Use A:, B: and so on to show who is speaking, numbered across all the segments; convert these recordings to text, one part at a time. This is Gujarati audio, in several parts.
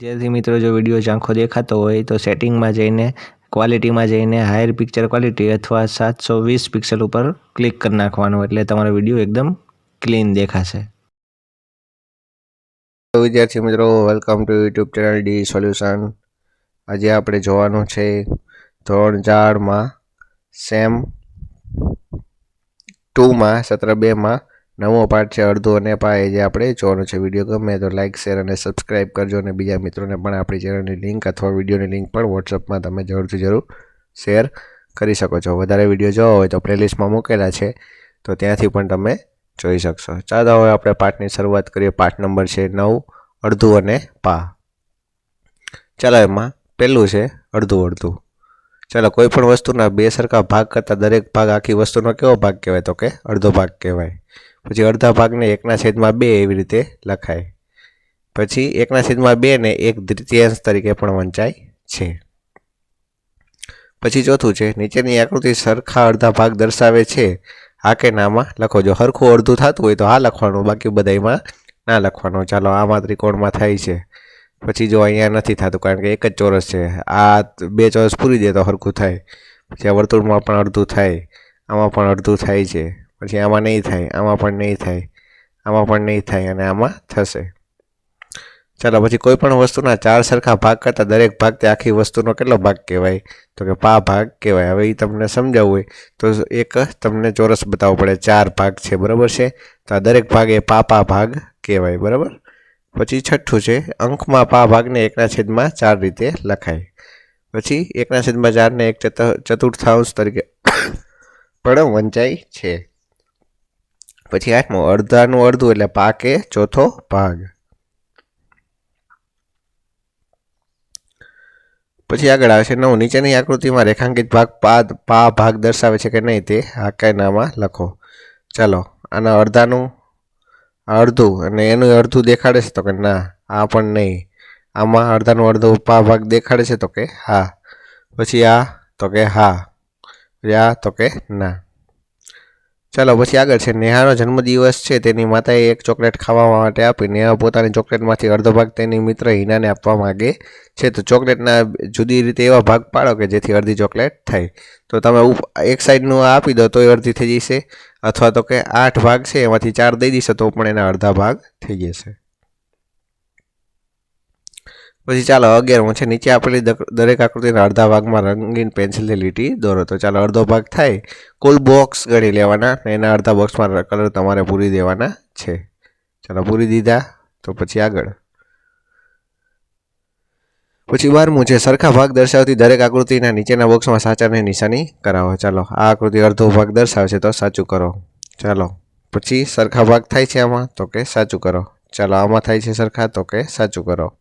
A: विद्यार्थी मित्रों जो विडियो झांखो देखातो होय तो सेटिंग में जईने क्वॉलिटी में जईने हायर पिक्चर क्वॉलिटी अथवा 720 पिक्सल पर क्लिक कर नाखवानुं एटले तमारो विडियो एकदम क्लीन देखाशे।
B: तो विद्यार्थी मित्रों welcome to YouTube channel D solution. आज आपणे जोवानुं छे धोरण 4 में सेम 2 में सत्र 2 में नवो पाठ है अर्धो अने पाए जे आपणे जोवानुं छे। विडियो गमे तो लाइक शेर अने सब्सक्राइब करजो अने बीजा मित्रोने पण आपणी चेनलनी लिंक अथवा विडियोनी लिंक पण व्हाट्सएप में तमे जरूरथी जरूर शेर करी शको छो। वधारे विडियो जोवा होय तो प्लेलिस्ट में मूकेला छे तो त्यांथी पण तमे जोई शकशो। चालो हवे आपणे पाठनी शरूआत करीए। पाठ नंबर छे 9 अर्धु अने पा। चलो एमां पहेलुं छे अर्धु अर्धु। चलो कोईपण वस्तुना बे सरखा भाग करता दरेक भाग आखी वस्तुनो केवो भाग कहेवाय तो के अर्धो भाग कहेवाय। पछी अर्धा भागने 1/2 एवी रीते लखाय। पछी 1/2 ने 1/3 तरीके पण वंचाय छे। पछी चौथुं छे नीचेनी आकृति सरखा अर्धा भाग दर्शावे छे आ के नामां लखो। जो हरखुं अर्धुं थतुं होय तो हा लखवानुं, बाकी बधायमां ना लखवानुं। चालो आमां त्रिकोणमां थाय छे, पछी जो अहींया नथी थतुं कारण के एक ज चोरस छे। आ बे चोरस पूरी दे तो हरखुं थाय। पछी आ वर्तुळमां पण अर्धुं थाय, आमां पण अर्धुं थाय छे। पछी आमां नहीं थाय, आमां पण नहीं थाय, आमां पण नहीं थाय अने आमां थशे। चलो पछी कोईपण वस्तुना 4 सरखा भाग करता दरेक भाग ते आखी वस्तुनो केटलो भाग कहेवाय तो के पा भाग कहेवाय। हवे ई तमने समजाववुं होय तो एक तमने चोरस बताववुं पड़े। 4 भाग छे बराबर छे तो आ दरेक भाग ए पा भाग कहेवाय बराबर। पछी छठ्ठुं छे अंकमां पा भागने 1/4 रीते लखाय। पछी 1/4 ने 1 चतुर्थांश तरीके पण वंचाय छे। पछी आठमो अर्धानुं अर्धुं एटले पा के चौथो भाग। पछी आगळ आवे छे 9 नीचेनी आकृतिमां रेखांकित भाग पा भाग दर्शावे छे के नहीं ते आकायनामां लखो। चलो आना अर्धानुं अर्धुं अने एनुं अर्धुं देखाड़े छे तो के ना, आ पण नहीं। आमां अर्धानुं अर्धुं पा भाग देखाड़े छे तो के हाँ। पछी आ तो के हाँ, आ तो के ना। चलो पछी आगळ छे नेहानो जन्मदिवस छे तेनी माताए एक चॉकलेट खावा माटे आपी नेहा पोतानी चॉकलेटमांथी अर्धो भाग तेनी मित्र हीनाने आपवा मांगे छे। तो चॉकलेटना जुदी रीते एवा भाग पाडो के जेथी अर्धी चॉकलेट थाय। तो तमे एक साइडनुं आपी दो तोय अर्धी थई जशे, अथवा तो के 8 भाग छे एमांथी 4 दई दीशो तो पण एना अर्धा भाग थई जशे। पछी चालो 11मो छे नीचे आपेली दरेक आकृतिना अर्धा भागमां रंगीन पेन्सिलथी लीटी दोरो। तो चालो अर्धो भाग थाय कुल बॉक्स गणी लेवाना ने एना अर्धा बॉक्समां कलर तमारे पूरी देवाना छे। चलो पूरी दीधा तो पछी आगळ। पछी 12मुं छे सरखा भाग दर्शावती दरेक आकृतिना नीचेना बॉक्समां साचानी निशानी करावो। चालो आ आकृति अर्धो भाग दर्शावे छे तो साचुं करो। चालो पछी सरखा भाग थाय छे आमां तो के साचुं करो। चालो आमां थाय छे सरखा तो के साचुं करो।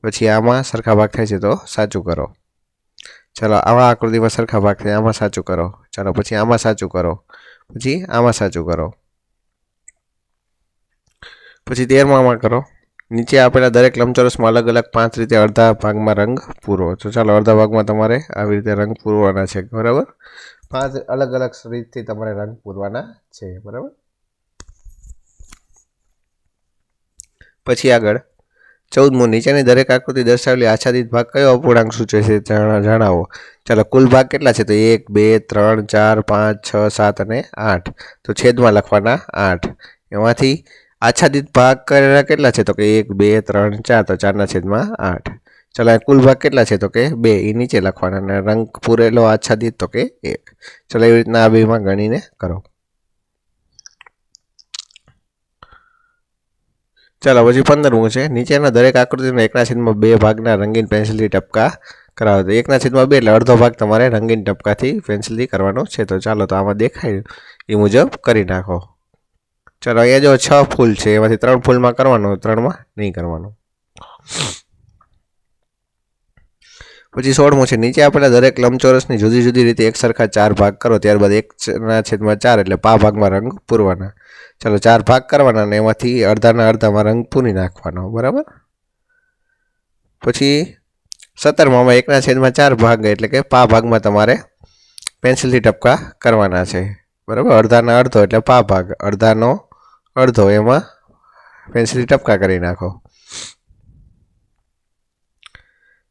B: पछी आमां सरखा भाग थाय छे तो साचुं करो। चलो आवा आकृतिमां सरखा भाग थाय आमां साचुं करो। चलो पछी आमां साचुं करो, पछी आमां साचुं करो। पछी 13मां करो नीचे आपेला दरेक लंबचोरसमां अलग अलग 5 रीते अर्धा भागमां रंग पूरो। तो चालो अर्धा भागमां तमारे आवी रीते रंग पूरवाना छे बराबर। 5 अलग अलग रीतथी तमारे रंग पूरवाना छे बराबर। पछी आगळ 14मुं नीचेनी दरेक आकृति दर्शावेली आच्छादित भाग कयो अपूर्णांक सूचवे छे जणावो। चलो कुल भाग केटला छे तो 1 2 3 4 5 6 7 अने 8। तो छेदमां लखवाना 8। एमांथी आच्छादित भाग करेला केटला छे तो के 1 2 3 4 तो 4/8। चलो कुल भाग केटला छे तो के 2 ई नीचे लखवाना अने रंग पूरेलो आच्छादित तो के 1। चलो एवी रीतना आ बेमां गणीने करो। चलो पछी 15मुं छे नीचेना दरेक आकृतिना 1/2 भागना रंगीन पेन्सिलथी टपका करावो। तो 1/2 एटले अर्धो भाग तमारे रंगीन टपकाथी पेन्सिलथी करवानो छे। तो चालो तो आमां देखाय ए मुजब करी नाखो। चलो अहींया जो 6 फूल छे एमांथी 3 फूलमां करवानो, 3मां नहीं करवानो। पछी 16मुं छे नीचे आपेला दरेक लंबचोरसनी जुदी जुदी रीते एक सरखा 4 भाग करो, त्यारबाद 1/4 एटले पा भागमां रंग पूरवाना। चलो 4 भाग करवाना ने एमांथी अर्धाना अर्धामां रंग पूरी नाखवानो बराबर। पछी 17मां 1/4 भाग एटले के पा भागमां तमारे पेन्सिलथी टपका करवाना छे बराबर। अर्धाना अर्धो एटले पा भाग, अर्धानो अर्धो एमां पेन्सिलथी टपका करी नाखो।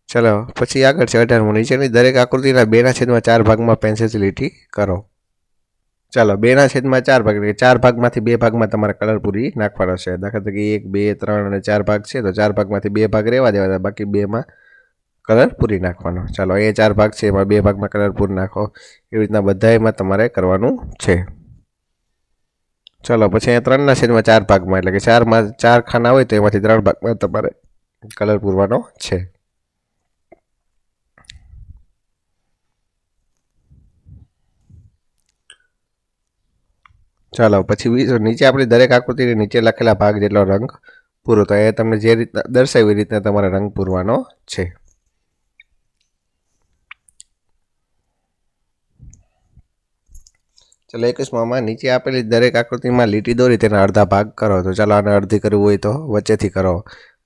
B: ચલો પછી આગળ છે 18મું, નીચેની દરેક આકૃતિના 2/4 ભાગમાં પેન્સિલથી લીટી કરો. ચાલો 2/4 ભાગ એટલે 4 ભાગમાંથી 2 ભાગમાં તમારે કલર પૂરી નાખવાનો છે. દાખલા તરીકે 1, 2, 3 અને 4 ભાગ છે તો 4 ભાગમાંથી 2 ભાગ રહેવા દેવાના, બાકી 2માં કલર પૂરી નાખવાનો. ચાલો અહીંયા 4 ભાગ છે એમાં 2 ભાગમાં કલર પૂરી નાખો. એવી રીતના બધામાં તમારે કરવાનું છે. ચાલો પછી અહીંયા 3/4 ભાગમાં એટલે કે 4 ખાના હોય તો એમાંથી 3 ભાગમાં તમારે કલર પૂરવાનો છે. ચાલો પછી નીચે આપણી દરેક આકૃતિની નીચે લખેલા ભાગ જેટલો રંગ પૂરો. તો એ તમને જે રીતના દર્શાવી એ રીતના તમારે રંગ પૂરવાનો છે. ચાલો 21માં નીચે આપેલી દરેક આકૃતિમાં લીટી દોરી તેના અડધા ભાગ કરો. તો ચાલો આને અડધી કરવું હોય તો વચ્ચેથી કરો,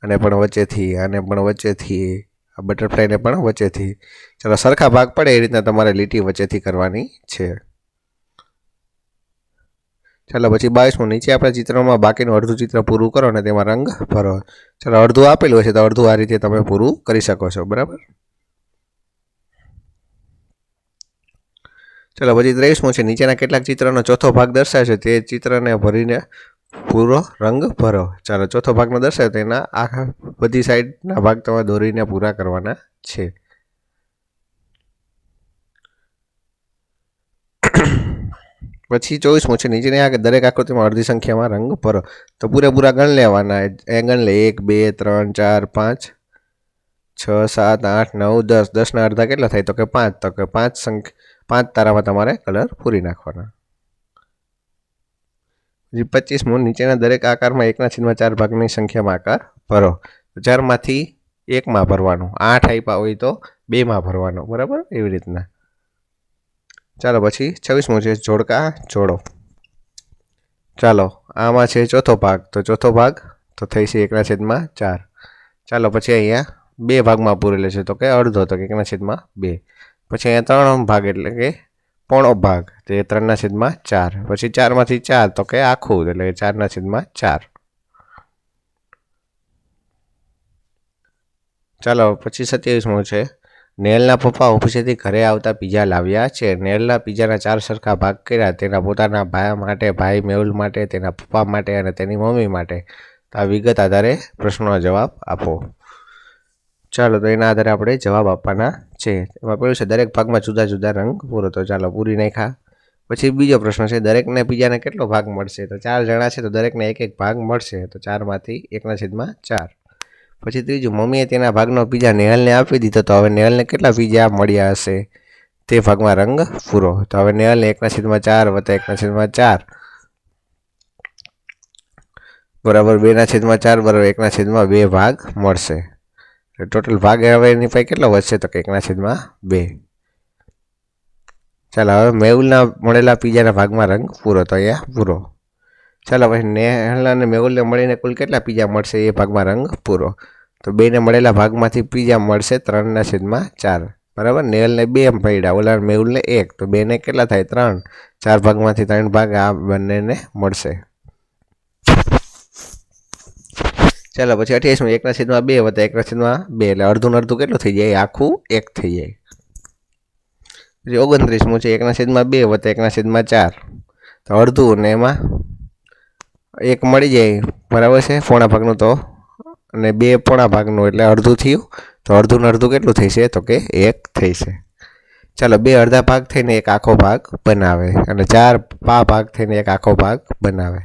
B: અને પણ વચ્ચેથી, આને પણ વચ્ચેથી, આ બટરફ્લાયને પણ વચ્ચેથી. ચાલો સરખા ભાગ પડે એ રીતના તમારે લીટી વચ્ચેથી કરવાની છે. ચાલો પછી 22મું, નીચે આપણા ચિત્રમાં બાકીનું અડધું ચિત્ર પૂરું કરો અને તેમાં રંગ ભરો. ચાલો અડધું આપેલું હશે તો અડધું આ રીતે તમે પૂરું કરી શકો છો, બરાબર. ચાલો પછી 23મું છે, નીચેના કેટલાક ચિત્રનો ચોથો ભાગ દર્શાવે છે તે ચિત્રને ભરીને પૂરો રંગ ભરો. ચાલો ચોથો ભાગનો દર્શાવે તો એના આખા બધી સાઈડના ભાગ તમે દોરીને પૂરા કરવાના છે. પછી 24મું છે, નીચેની દરેક આકૃતિમાં અડધી સંખ્યામાં રંગ ભરો. તો પૂરેપૂરા ગણ લેવાના. એ ગણ લે 1, 2, 3, 4, 5, 6, 7, 8, 9, 10. 10ના અડધા કેટલા થાય તો કે 5. તો કે 5 તારામાં તમારે કલર પૂરી નાખવાના. 25મું, નીચેના દરેક આકારમાં 1/4 ભાગની સંખ્યામાં આકાર ભરો. 4માંથી 1માં ભરવાનું. 8 આપ્યા હોય તો 2માં ભરવાનું, બરાબર, એવી રીતના. ચાલો પછી 26મું છે, જોડકા જોડો. ચાલો આમાં છે ચોથો ભાગ, તો ચોથો ભાગ તો થઈ છે 1/4. ચાલો પછી અહીંયા 2 ભાગમાં પૂરેલો છે તો કે અડધો, તો કે 1/2. પછી અહીંયા 3 ભાગ એટલે કે પોણો ભાગ, તો એ 3/4. પછી 4માંથી 4 તો કે આખું, એટલે 4/4. ચાલો પછી 27મું છે, નેહલના પપ્પા ઓફિસેથી ઘરે આવતા પીઝા લાવ્યા છે. નેહલના પીઝાના 4 સરખા ભાગ કર્યા. તેના પોતાના ભાઈ માટે, ભાઈ મેહુલ માટે, તેના પપ્પા માટે અને તેની મમ્મી માટે. તો આ વિગત આધારે પ્રશ્નોના જવાબ આપો. ચાલો તો એના આધારે આપણે જવાબ આપવાના છે. એમાં પેલું છે, દરેક ભાગમાં જુદા જુદા રંગ પૂરો. તો ચાલો પૂરી નાખ્યા. પછી બીજો પ્રશ્ન છે, દરેકને પીઝાને કેટલો ભાગ મળશે. તો 4 જણા છે તો દરેકને 1 ભાગ મળશે. તો 4માંથી 1/4. પછી ત્રીજું, મમ્મીએ તેના ભાગનો પીઝા નેહલને આપી દીધો. તો હવે નેહલને કેટલા પીઝા મળ્યા હશે તે ભાગમાં રંગ પૂરો. તો હવે નેહલને 1/4 વત્તા 1/4 બરાબર 2/4 બરાબર 1/2 ભાગ મળશે. ટોટલ ભાગ હવે એની પાસે કેટલો વધશે તો કે 1/2. ચાલો હવે મેહુલના મળેલા પીઝાના ભાગમાં રંગ પૂરો. તો અહીંયા પૂરો. ચાલો પછી નેહલ અને મેહુલને મળીને કુલ કેટલા પીઝા મળશે એ ભાગમાં રંગ પૂરો. તો 2ને મળેલા ભાગમાંથી પીઝા મળશે 3/4. બરાબર. નેહલને 2 મળ્યા, ઓલા મેહુલને 1. તો 2ને કેટલા થાય 3. 4 ભાગમાંથી 3 ભાગ આ બંનેને મળશે. ચાલો પછી 28મું, 1/2 વત્તા 1/2 એટલે અડધું અડધું કેટલું થઈ જાય, આખું 1 થઈ જાય. પછી 29મું છે, 1/2 વત્તા 1/4. તો અડધું ને એમાં 1 મળી જાય, બરાબર છે, પોણા ભાગનું. તો અને 2 પોણા ભાગનું એટલે અડધું થયું. તો અડધું અડધું કેટલું થશે તો કે 1 થશે. ચાલો 2 અડધા ભાગ થઈને 1 આખો ભાગ બનાવે, અને 4 ભાગ થઈને 1 આખો ભાગ બનાવે.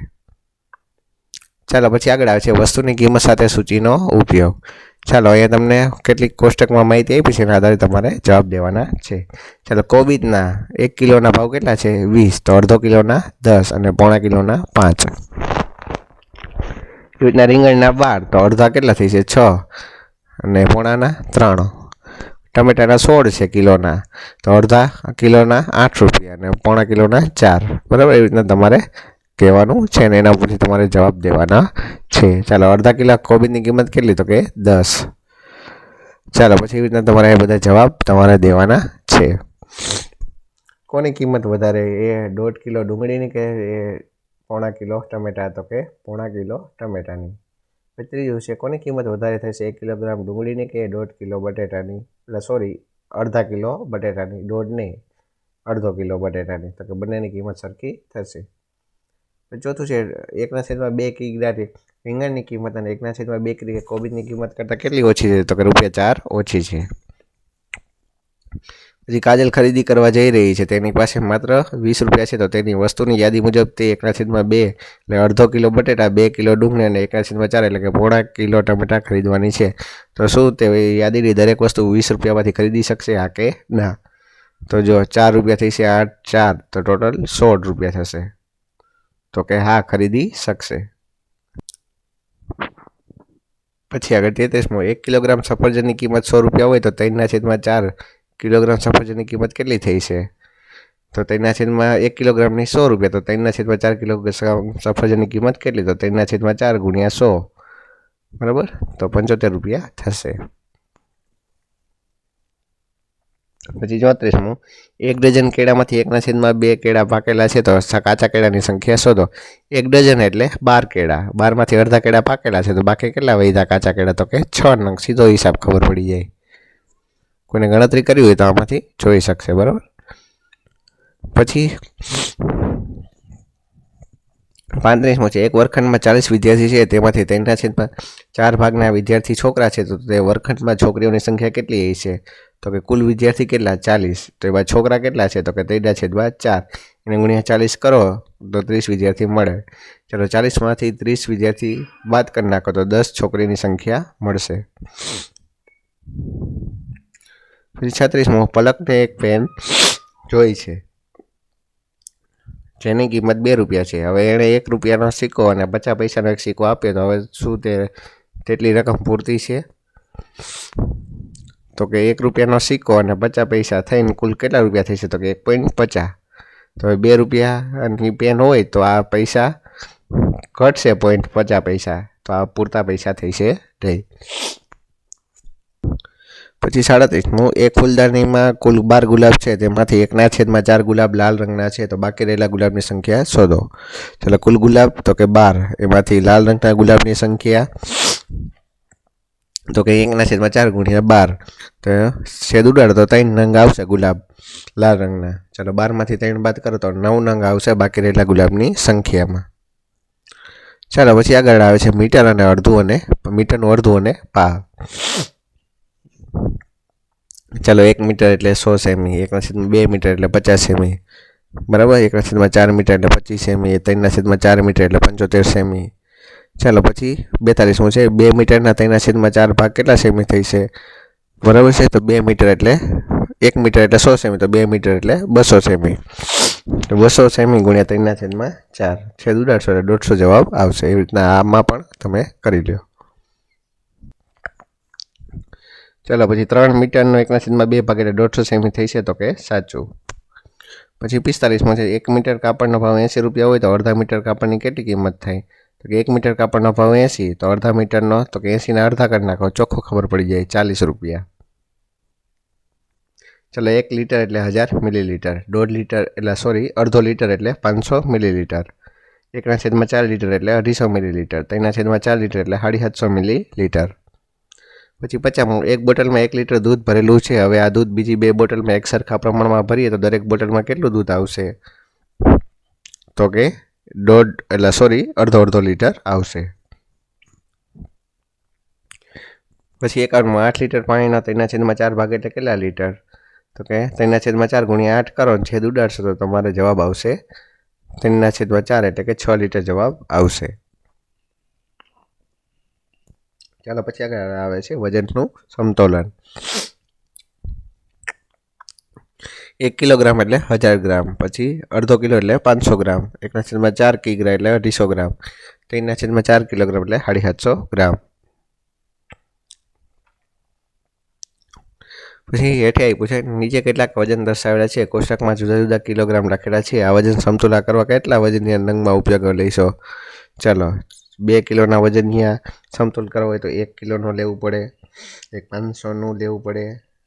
B: ચાલો પછી આગળ આવે છે, વસ્તુની કિંમત સાથે સૂચિનો ઉપયોગ. ચાલો અહીંયા તમને કેટલીક કોષ્ટકમાં માહિતી આપી છે, એના આધારે તમારે જવાબ દેવાના છે. ચાલો કોબીજના 1 કિલોના ભાવ કેટલા છે 20. તો અડધો કિલોના 10 અને પોણા કિલોના 5. એવી રીતના રીંગણના 12. તો અડધા કેટલા થઈ છે 6 અને પોણાના 3. ટમેટાના 16 છે કિલોના. તો અડધા કિલોના 8 રૂપિયા અને પોણા કિલોના 4. બરાબર. એવી રીતના તમારે કહેવાનું છે ને એના ઉપરથી તમારે જવાબ દેવાના છે. ચાલો અડધા કિલો કોબીજની કિંમત કેટલી તો કે 10. ચાલો પછી એવી રીતના તમારે બધા જવાબ તમારે દેવાના છે. કોની કિંમત વધારે, એ 1.5 કિલો ડુંગળીની કે એ પોણા કિલો ટમેટા? તો કે પોણા કિલો ટમેટાની. પછી ત્રીજું છે કોની કિંમત વધારે થશે, 1 કિલોગ્રામ ડુંગળીની કે 1.5 કિલો બટેટાની, એટલે સોરી અડધા કિલો બટેટાની, 1.5 નહીં, અડધો કિલો બટેટાની, તો કે બંનેની કિંમત સરખી થશે. ચોથું છે 1/2 કિગ્રા રીંગણની કિંમત અને 1/2 કિગ્રા કોબીજની કિંમત કરતાં કેટલી ઓછી છે, તો કે ₹4 ઓછી છે. પછી કાજલ ખરીદી કરવા જઈ રહી છે, તેની પાસે માત્ર ₹20 છે, તો તેની વસ્તુની યાદી મુજબ તે 1/2 એટલે અડધો કિલો બટેટા, 2 કિલો ડુંગળી અને 1/4 એટલે કે પોણા કિલો ટમેટા ખરીદવાની છે. તો શું તે યાદીની દરેક વસ્તુ ₹20માંથી ખરીદી શકશે, હા કે ના? તો જો ₹4 થઈ છે, 8 4 તો ટોટલ ₹16 થશે, તો કે હા ખરીદી શકશે. પછી આગળ 33મો 1 કિલોગ્રામ સફરજનની કિંમત ₹100 હોય તો 3/4 કિલોગ્રામ સફરજનની કિંમત કેટલી થઈ છે, તો 1 કિલોગ્રામની ₹100 તો 3/4 કિલોગ્રામ સફરજનની કિંમત કેટલી, તો 3/4 ગુણ્યા 100, બરાબર, તો ₹75 થશે. પછી 34મું 1 ડઝન કેળામાંથી 1/2 કેળા પાકેલા છે, તો કાચા કેળાની સંખ્યા શોધો. 1 ડઝન એટલે 12 કેળા, 12માંથી અડધા કેળા પાકેલા છે, તો બાકી કેટલા વધ્યા કાચા કેળા, તો કે 6 નંગ. સીધો હિસાબ ખબર પડી જાય. કોઈને ગણતરી કરવી હોય તો આમાંથી જોઈ શકશે, બરાબર. પછી 35મો છે 1 વર્ગખંડમાં 40 વિદ્યાર્થી છે, તેમાંથી 3/4 ભાગના વિદ્યાર્થી છોકરા છે, તો તે વર્ગખંડમાં છોકરીઓની સંખ્યા કેટલી છે, તો કે કુલ વિદ્યાર્થી કેટલા 40, તો એમાં છોકરા કેટલા છે, તો કે 3/4, એને ગુણ્યા 40 કરો તો 30 વિદ્યાર્થી મળે. ચાલો 40માંથી 30 વિદ્યાર્થી બાદ કરી નાખો તો 10 છોકરીની સંખ્યા મળશે. પછી 36મો પલકને એક પેન જોઈ છે, જેની કિંમત ₹2 છે. હવે એણે ₹1નો સિક્કો અને 50 પૈસાનો એક સિક્કો આપ્યો, તો હવે શું તેટલી રકમ પૂરતી છે, તો કે ₹1નો સિક્કો અને 50 પૈસા થઈને કુલ કેટલા રૂપિયા થશે, તો કે 1.50. તો ₹2ની પેન હોય તો આ પૈસા ઘટશે 0.50 પૈસા, તો આ પૂરતા પૈસા થશે નહીં. પછી 37મું 1 ફૂલદાનીમાં કુલ 12 ગુલાબ છે, તેમાંથી 1/4 ગુલાબ લાલ રંગના છે, તો બાકી રહેલા ગુલાબની સંખ્યા શોધો. ચાલો કુલ ગુલાબ તો કે 12, એમાંથી લાલ રંગના ગુલાબની સંખ્યા તો કે 1/4 ગુણ્યા 12, તો છેદ ઉડાડો તો 3 નંગ આવશે ગુલાબ લાલ રંગના. ચાલો 12માંથી 3 બાદ કરો તો 9 નંગ આવશે બાકી રહેલા ગુલાબની સંખ્યામાં. ચાલો પછી આગળ આવે છે મીટરનું અડધું અને પા. ચાલો 1 મીટર એટલે 100 સેમી, 1/2 મીટર એટલે 50 સેમી, બરાબર. 1/4 મીટર એટલે 25 સેમી, 3/4 મીટર એટલે 75 સેમી. ચાલો પછી 42મું છે 2 મીટરના 3/4 ભાગ કેટલા સેમી થઈ છે, બરાબર છે. તો 2 મીટર એટલે 1 મીટર એટલે 100 સેમી, તો 2 મીટર એટલે 200 સેમી, તો 200 સેમી ગુણ્યા 3/4, છેદ ઉડાડશો એટલે 150 જવાબ આવશે. એવી રીતના આમાં પણ તમે કરી લો. ચાલો પછી 3 મીટરનો 1/2 ભાગ એટલે 150 સેમી થઈ છે, તો કે સાચું. પછી 45મો છે 1 મીટર કાપડનો ભાવ ₹80 હોય તો અડધા મીટર કાપડની કેટલી કિંમત થાય, તો કે 1 મીટર કાપડનો ભાવ 80, તો અડધા મીટરનો તો કે 80ના અડધા કરી નાખો, ચોખ્ખો ખબર પડી જાય ₹40. ચાલો 1 લીટર એટલે 1000 મિલીલીટર, અડધો લીટર એટલે 500 મિલીલીટર, 1/4 લીટર એટલે 250 મિલીલીટર, 3/4 લીટર એટલે 750 મિલીલીટર. પછી 50મું 1 બોટલમાં 1 લીટર દૂધ ભરેલું છે. હવે આ દૂધ બીજી 2 બોટલમાં એક સરખા પ્રમાણમાં ભરીએ તો દરેક બોટલમાં કેટલું દૂધ આવશે, તો કે અડધો લીટર આવશે. પછી 51માં 8 લીટર પાણીના 3/4 ભાગ એટલે કેટલા લીટર, તો કે 3/4 ગુણ્યા 8 કરો, છેદ ઉડાડશો તો તમારે જવાબ આવશે 3/4 એટલે કે 6 લીટર જવાબ આવશે. ચાલો પછી આગળ આવે છે વજનનું સમતોલન. 1 કિલોગ્રામ એટલે 1000 ગ્રામ, પછી અડધો કિલો એટલે 500 ગ્રામ, 1/4 કિગ્રા એટલે 250 ગ્રામ, 3/4 કિલોગ્રામ એટલે 750 ગ્રામ. પછી હેઠે આપ્યું છે નીચે કેટલાક વજન દર્શાવેલા છે, કોષ્ટકમાં જુદા જુદા કિલોગ્રામ લખેલા છે. આ વજન સમતુલા કરવા કેટલા વજનીય નંગમાં ઉપયોગ લઈશો. ચાલો 2 કિલોના વજનીય સમતુલ કરવો હોય તો 1 કિલોનું લેવું પડે, એક 500નું લેવું પડે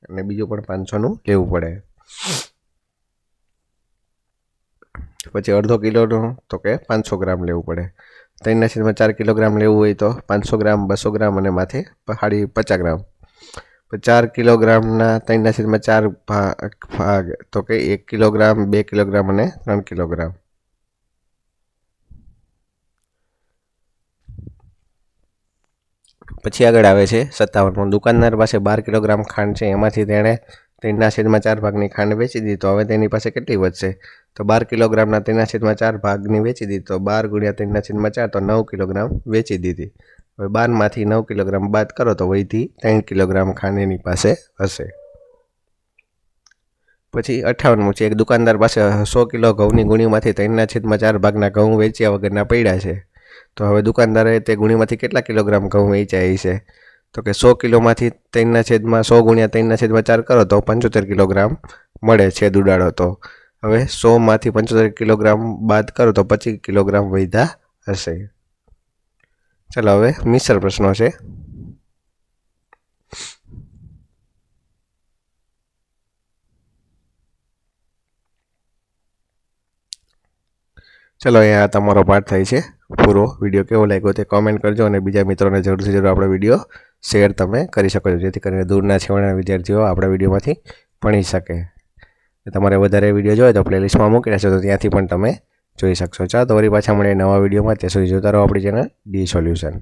B: અને બીજું પણ 500નું લેવું પડે. પછી અડધો કિલોનું તો કે 500 ગ્રામ લેવું પડે. 3/4 કિલોગ્રામ લેવું હોય તો 500 ગ્રામ, 200 ગ્રામ અને માથે 50 ગ્રામ. 4 કિલોગ્રામના 3/4 ભાગ તો કે 1 કિલોગ્રામ, 2 કિલોગ્રામ અને 3 કિલોગ્રામ. પછી આગળ આવે છે 57. દુકાનદાર પાસે 12 કિલોગ્રામ ખાંડ છે, એમાંથી તેણે 3/4 ભાગની ખાંડ વેચી દીધી, તો હવે તેની પાસે કેટલી વધશે? તો 12 કિલોગ્રામના 3/4 ભાગની વેચી દીધી, તો 12 × 3/4 તો 9 કિલોગ્રામ વેચી દીધી. હવે 12માંથી 9 કિલોગ્રામ બાદ કરો તો વધી 3 કિલોગ્રામ ખાંડ એની પાસે હશે. પછી 58 છે. એક દુકાનદાર પાસે 100 કિલો ઘઉંની ગુણીમાંથી 3/4 ભાગના ઘઉં વેચ્યા વગરના પડ્યા છે, તો હવે દુકાનદારે તે ગુણીમાંથી કેટલા કિલોગ્રામ ઘઉં વેચાય છે? તો કે 100 કિલોમાંથી 100 × 3/4 કરો તો 75 કિલોગ્રામ મળે છે ઉડાડો તો. હવે 100માંથી 75 કિલોગ્રામ બાદ કરો તો 25 કિલોગ્રામ વધ્યા હશે. ચાલો હવે મિશ્ર પ્રશ્નો છે. ચલો અહીંયા તમારો પાઠ થાય છે પૂરો. વિડીયો કેવો લાગ્યો તે કોમેન્ટ કરજો અને બીજા મિત્રોને જરૂરથી જરૂર આપણો વિડીયો શેર તમે કરી શકો છો, જેથી કરીને દૂરના છેવાડાના વિદ્યાર્થીઓ આપણા વિડીયોમાંથી ભણી શકે. તમારે વધારે વિડીયો જોઈએ તો પ્લેલિસ્ટમાં મૂકી રહેશો, તો ત્યાંથી પણ તમે જોઈ શકશો. ચાલો તો વળી પાછા મળીએ નવા વિડીયોમાં. ત્યાં સુધી જોતા રહો આપણી ચેનલ ડી સોલ્યુશન.